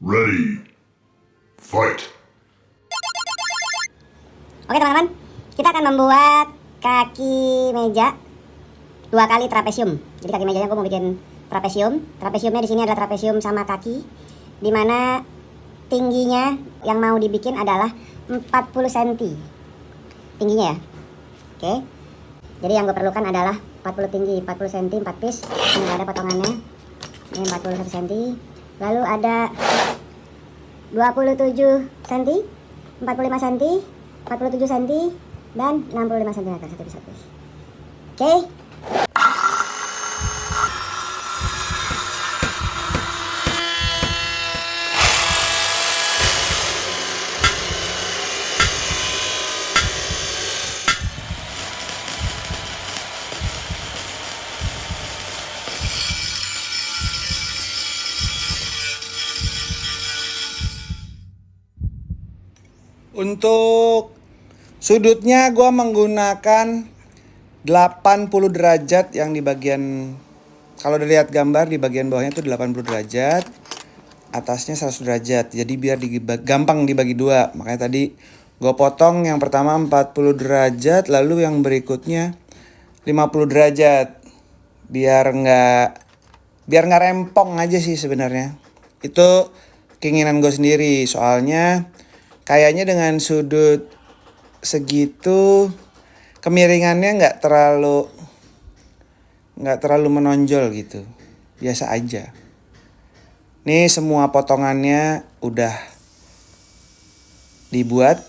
Ready. Fight. Oke teman-teman, kita akan membuat kaki meja 2 kali trapesium. Jadi kaki mejanya gue mau bikin trapesium. Trapesiumnya di sini adalah trapesium sama kaki, dimana tingginya yang mau dibikin adalah 40 cm tingginya ya. Oke. Jadi yang gue perlukan adalah 40 tinggi, 40 cm, 4 piece. Ini ada potongannya. Ini 41 cm. Lalu ada 27 cm, 45 cm, 47 cm, dan 65 cm satu piece. Oke. Untuk sudutnya gue menggunakan 80 derajat yang di bagian, kalau dilihat gambar di bagian bawahnya itu 80 derajat, atasnya 100 derajat. Jadi biar gampang dibagi dua. Makanya tadi gue potong yang pertama 40 derajat, lalu yang berikutnya 50 derajat. Biar nggak rempong aja sih sebenarnya. Itu keinginan gue sendiri, soalnya kayaknya dengan sudut segitu kemiringannya nggak terlalu menonjol gitu, biasa aja. Nih semua potongannya udah dibuat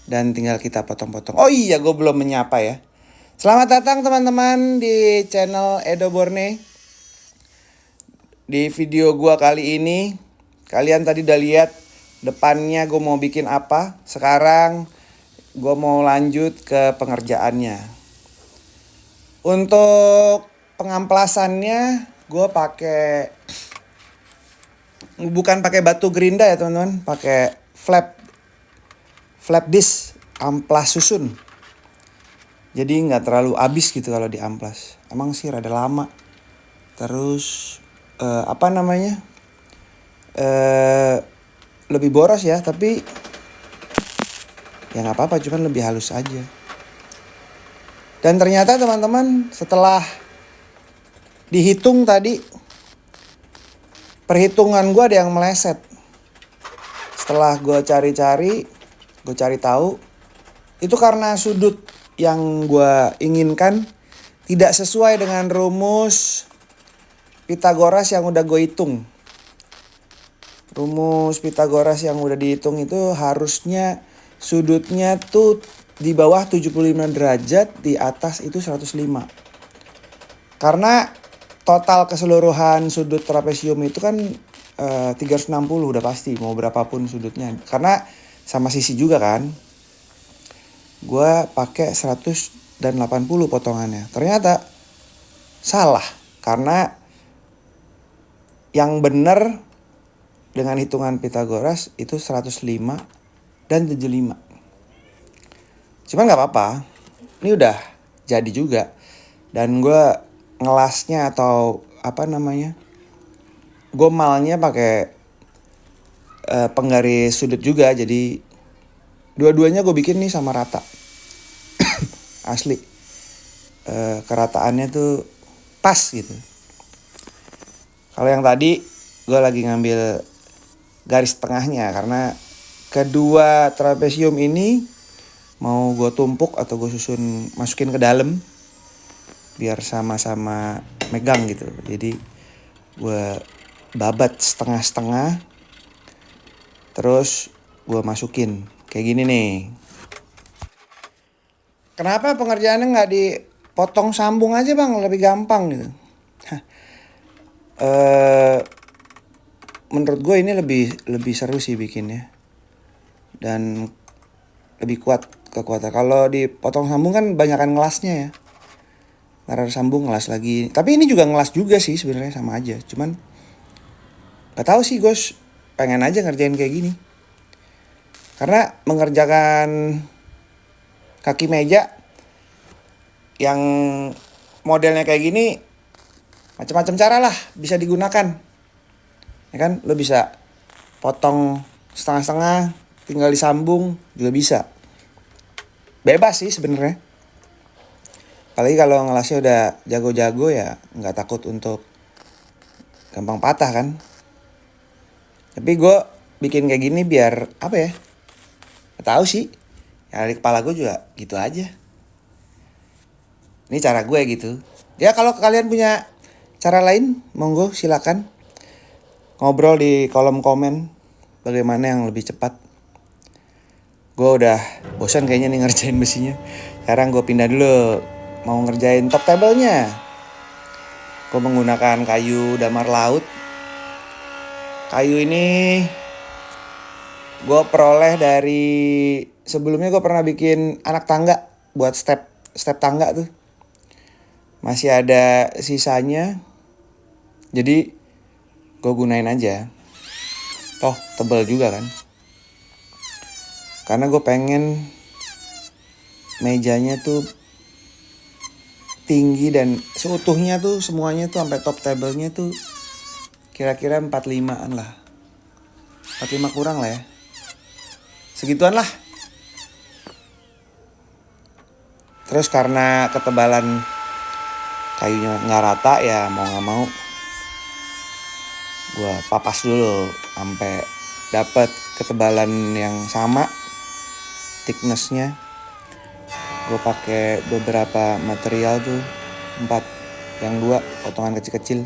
dan tinggal kita potong-potong. Oh iya, gue belum menyapa ya. Selamat datang teman-teman di channel Edo Borne. Di video gue kali ini, kalian tadi udah lihat depannya gue mau bikin apa. Sekarang gue mau lanjut ke pengerjaannya. Untuk pengamplasannya gue bukan pakai batu gerinda ya teman-teman, pakai flap disc amplas susun. Jadi nggak terlalu abis gitu kalau diamplas. Emang sih rada lama. Terus lebih boros ya, tapi ya nggak apa-apa, cuman lebih halus aja. Dan ternyata teman-teman, setelah dihitung tadi, perhitungan gue ada yang meleset. Setelah gue cari tahu, itu karena sudut yang gue inginkan tidak sesuai dengan rumus Pitagoras yang udah gue hitung. Rumus Pitagoras yang udah dihitung itu harusnya sudutnya tuh di bawah 75 derajat, di atas itu 105. Karena total keseluruhan sudut trapesium itu kan 360 udah pasti, mau berapapun sudutnya. Karena sama sisi juga kan. Gue pakai 180 potongannya. Ternyata salah, karena yang benar dengan hitungan Pitagoras itu 105 dan 75. Cuman gak apa-apa, ini udah jadi juga. Dan gue ngelasnya atau gomalnya pakai penggaris sudut juga. Jadi dua-duanya gue bikin nih sama rata. Asli kerataannya tuh pas gitu. Kalau yang tadi gue lagi ngambil garis tengahnya, karena kedua trapesium ini mau gue tumpuk atau gue susun masukin ke dalam biar sama-sama megang gitu. Jadi gue babat setengah-setengah, terus gue masukin kayak gini nih. Kenapa pengerjaannya nggak dipotong sambung aja bang, lebih gampang gitu. Menurut gue ini lebih seru sih bikinnya, dan lebih kuat kekuatan. Kalau dipotong sambung kan banyakan ngelasnya ya. Karena sambung ngelas lagi. Tapi ini juga ngelas juga sih sebenarnya, sama aja. Cuman nggak tahu sih, gue pengen aja ngerjain kayak gini. Karena mengerjakan kaki meja yang modelnya kayak gini, macam-macam cara lah bisa digunakan. Ya kan, lo bisa potong setengah-setengah, tinggal disambung juga bisa. Bebas sih sebenarnya. Apalagi kalau ngelasnya udah jago-jago ya nggak takut untuk gampang patah kan. Tapi gue bikin kayak gini biar apa ya? Gak tahu sih. Ya di kepala gue juga gitu aja. Ini cara gue gitu. Ya kalau kalian punya cara lain, monggo silakan ngobrol di kolom komen bagaimana yang lebih cepat. Gue udah bosan kayaknya nih ngerjain besinya. Sekarang gue pindah dulu mau ngerjain top table-nya. Gue menggunakan kayu damar laut. Kayu ini gue peroleh dari sebelumnya gue pernah bikin anak tangga buat step tangga tuh. Masih ada sisanya. Jadi gue gunain aja. Toh tebal juga kan. Karena gue pengen mejanya tuh tinggi dan seutuhnya tuh semuanya tuh sampai top table-nya tuh kira-kira 45-an lah. 45 kurang lah ya. Segituan lah. Terus karena ketebalan kayunya nggak rata ya mau nggak mau gue papas dulu sampai dapat ketebalan yang sama, thicknessnya. Gue pakai beberapa material tuh, 4, yang 2 potongan kecil-kecil.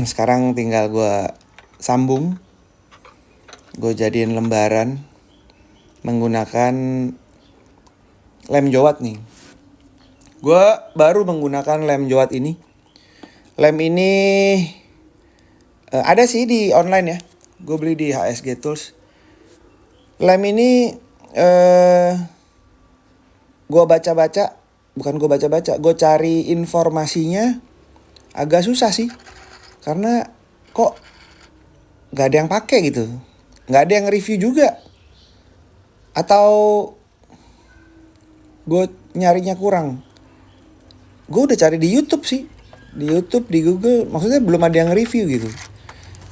Sekarang tinggal gue sambung, gue jadiin lembaran menggunakan lem jowat nih. Gue baru menggunakan lem jowat ini. Lem ini ada sih di online ya. Gue beli di HSG Tools. Lem ini gue cari informasinya agak susah sih. Karena kok gak ada yang pakai gitu. Gak ada yang review juga. Atau gue nyarinya kurang. Gue udah cari di YouTube sih. Di YouTube, di Google, maksudnya belum ada yang review gitu.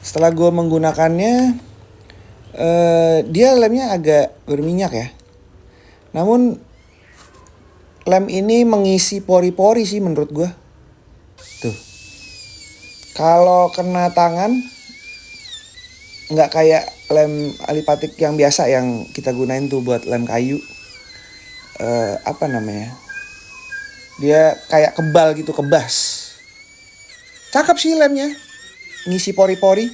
Setelah gue menggunakannya, dia lemnya agak berminyak ya. Namun lem ini mengisi pori-pori sih menurut gue. Tuh. Kalau kena tangan, nggak kayak lem alipatik yang biasa yang kita gunain tuh buat lem kayu. Apa namanya? Dia kayak kebal gitu, kebas. Cakep sih lemnya, ngisi pori-pori.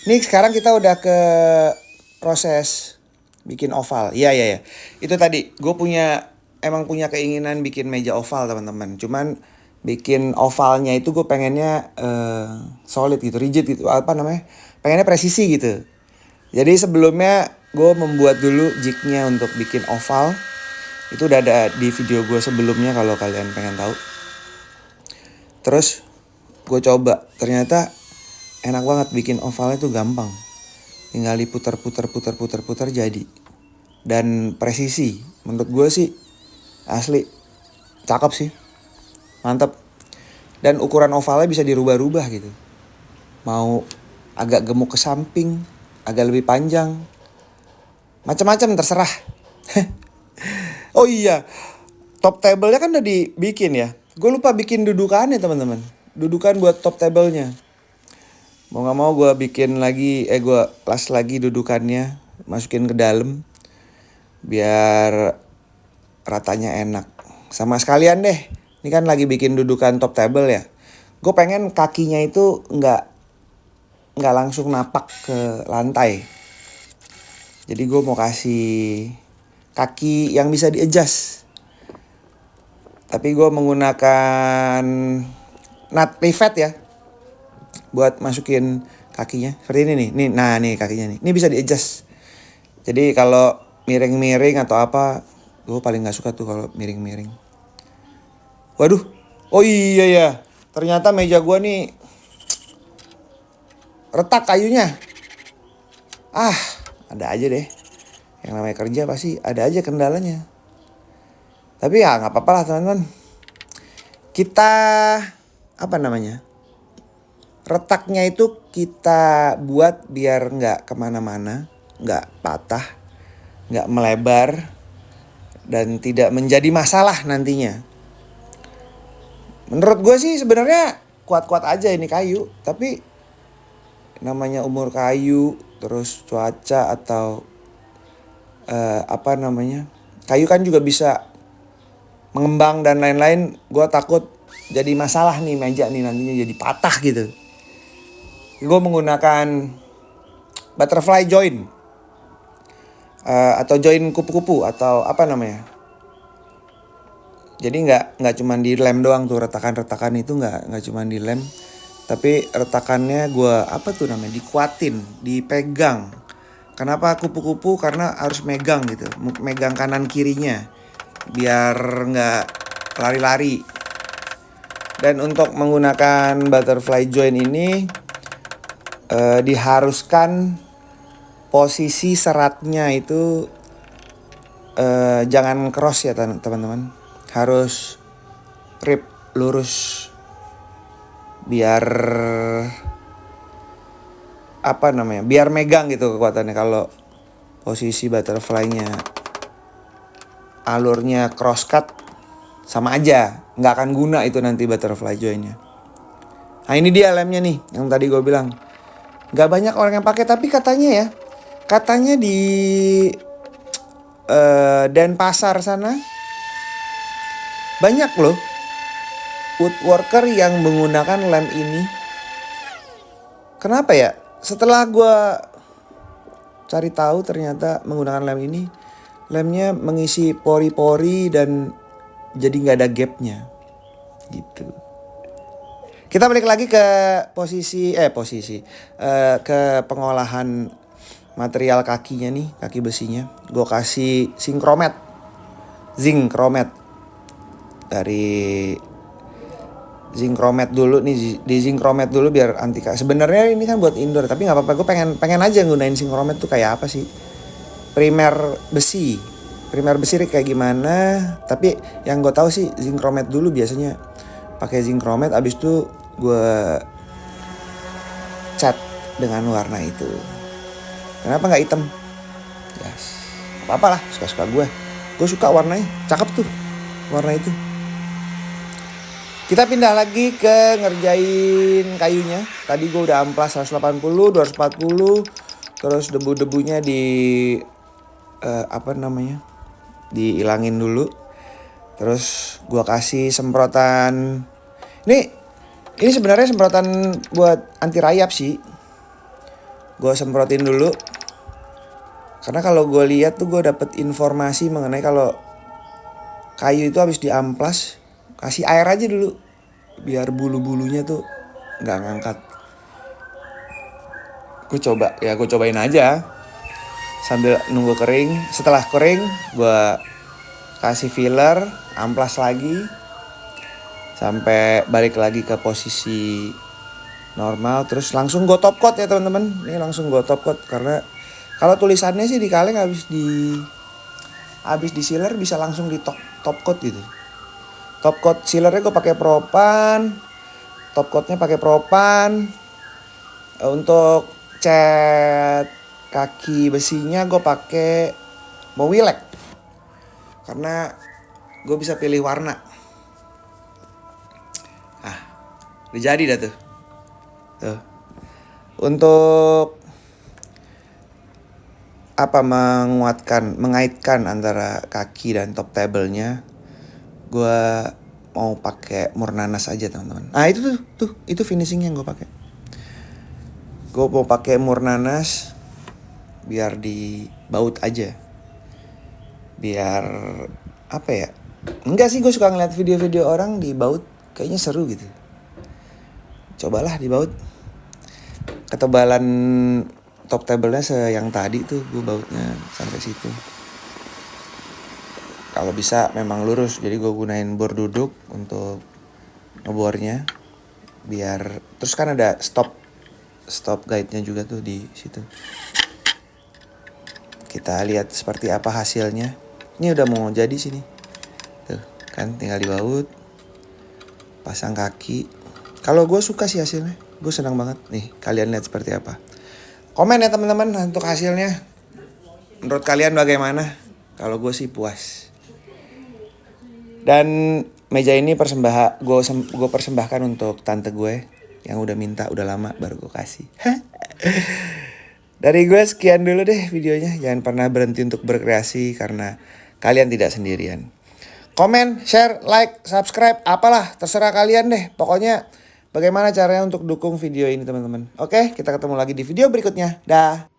Nih sekarang kita udah ke proses bikin oval. Iya. Itu tadi gue emang punya keinginan bikin meja oval teman-teman. Cuman bikin ovalnya itu gue pengennya solid gitu, rigid gitu. Apa namanya? Pengennya presisi gitu. Jadi sebelumnya gue membuat dulu jignya untuk bikin oval. Itu udah ada di video gue sebelumnya kalau kalian pengen tahu. Terus gue coba, ternyata enak banget bikin ovalnya tuh gampang. Tinggal diputar jadi. Dan presisi, menurut gue sih asli cakep sih. Mantap. Dan ukuran ovalnya bisa dirubah-rubah gitu. Mau agak gemuk ke samping, agak lebih panjang. Macam-macam terserah. Oh iya, top table-nya kan udah dibikin ya. Gue lupa bikin dudukannya teman-teman. Dudukan buat top table-nya. Mau gak mau gue bikin lagi, gue las lagi dudukannya. Masukin ke dalam. Biar ratanya enak. Sama sekalian deh. Ini kan lagi bikin dudukan top table ya. Gue pengen kakinya itu nggak langsung napak ke lantai. Jadi gue mau kasih kaki yang bisa di-adjust. Tapi gue menggunakan nut rivet ya. Buat masukin kakinya. Seperti ini nih. Nih kakinya nih. Ini bisa di-adjust. Jadi kalau miring-miring atau apa, gue paling gak suka tuh kalau miring-miring. Waduh. Oh iya ya. Ternyata meja gue nih retak kayunya. Ada aja deh. Yang namanya kerja pasti ada aja kendalanya. Tapi ya gak apa-apa lah teman-teman. Kita retaknya itu kita buat biar nggak kemana-mana, nggak patah, nggak melebar, dan tidak menjadi masalah nantinya. Menurut gue sih sebenarnya kuat-kuat aja ini kayu, tapi namanya umur kayu, terus cuaca atau kayu kan juga bisa mengembang dan lain-lain. Gue takut jadi masalah nih meja nih nantinya jadi patah gitu. Gue menggunakan butterfly join atau join kupu-kupu atau apa namanya. Jadi nggak cuma di lem doang tuh, retakan-retakan itu nggak cuma di lem, tapi retakannya gue dikuatin, dipegang. Kenapa kupu-kupu? Karena harus megang gitu, megang kanan kirinya biar nggak lari-lari. Dan untuk menggunakan butterfly join ini diharuskan posisi seratnya itu jangan cross ya teman-teman, harus rip lurus biar biar megang gitu kekuatannya. Kalau posisi butterfly-nya alurnya cross cut sama aja, nggak akan guna itu nanti butterfly join-nya. Nah ini dia lemnya nih yang tadi gue bilang. Nggak banyak orang yang pakai, tapi katanya di Denpasar sana banyak loh woodworker yang menggunakan lem ini. Kenapa ya? Setelah gue cari tahu ternyata menggunakan lem ini, lemnya mengisi pori-pori dan jadi nggak ada gapnya gitu. Kita balik lagi ke ke pengolahan material kakinya nih, kaki besinya. Gue kasih zinc chromate dari zinc chromate dulu nih, di zinc chromate dulu biar anti. Sebenarnya ini kan buat indoor, tapi nggak apa-apa. Gue pengen aja gunain zinc chromate tuh kayak apa sih? Primer besi kayak gimana? Tapi yang gue tahu sih zinc chromate dulu, biasanya pakai zinc chromate, abis itu gue cat dengan warna itu. Kenapa nggak hitam? Yes, apa-apa lah, suka-suka gue. Gue suka warnanya, cakep tuh warna itu. Kita pindah lagi ke ngerjain kayunya. Tadi gue udah amplas 180, 240. Terus debu-debunya dihilangin dulu. Terus gue kasih semprotan. Ini sebenarnya semprotan buat anti rayap sih. Gue semprotin dulu. Karena kalau gue lihat tuh gue dapet informasi mengenai kalau kayu itu habis diamplas, kasih air aja dulu biar bulu-bulunya tuh nggak ngangkat. Gue cobain aja sambil nunggu kering. Setelah kering gue kasih filler, amplas lagi sampai balik lagi ke posisi normal. Terus langsung gue top coat ya teman-teman. Ini langsung gue top coat karena kalau tulisannya sih di kaleng habis di sealer bisa langsung di top coat gitu. Top coat sealernya gue pakai Propan, top coatnya pakai Propan. Untuk cat kaki besinya gue pakai Mowilex karena gue bisa pilih warna. Udah jadi dah tuh. Untuk mengaitkan antara kaki dan top table-nya, gue mau pakai Murnanas aja teman-teman. Nah itu finishing yang gue pakai. Gue mau pakai Murnanas biar dibaut aja. Biar enggak sih, gue suka ngeliat video-video orang dibaut, kayaknya seru gitu. Cobalah dibaut. Ketebalan top table-nya yang tadi tuh gue bautnya sampai situ. Kalau bisa memang lurus, jadi gue gunain bor duduk untuk ngebornya. Biar terus kan ada stop guide-nya juga tuh di situ. Kita lihat seperti apa hasilnya. Ini udah mau jadi sini. Tuh, kan tinggal dibaut. Pasang kaki. Kalau gue suka sih hasilnya. Gue senang banget nih, kalian lihat seperti apa. Komen ya teman-teman untuk hasilnya. Menurut kalian bagaimana? Kalau gue sih puas. Dan meja ini gue persembahkan untuk tante gue yang udah minta udah lama baru gue kasih. Dari gue sekian dulu deh videonya. Jangan pernah berhenti untuk berkreasi karena kalian tidak sendirian. Komen, share, like, subscribe, apalah terserah kalian deh. Pokoknya bagaimana caranya untuk dukung video ini teman-teman. Oke, kita ketemu lagi di video berikutnya. Dah.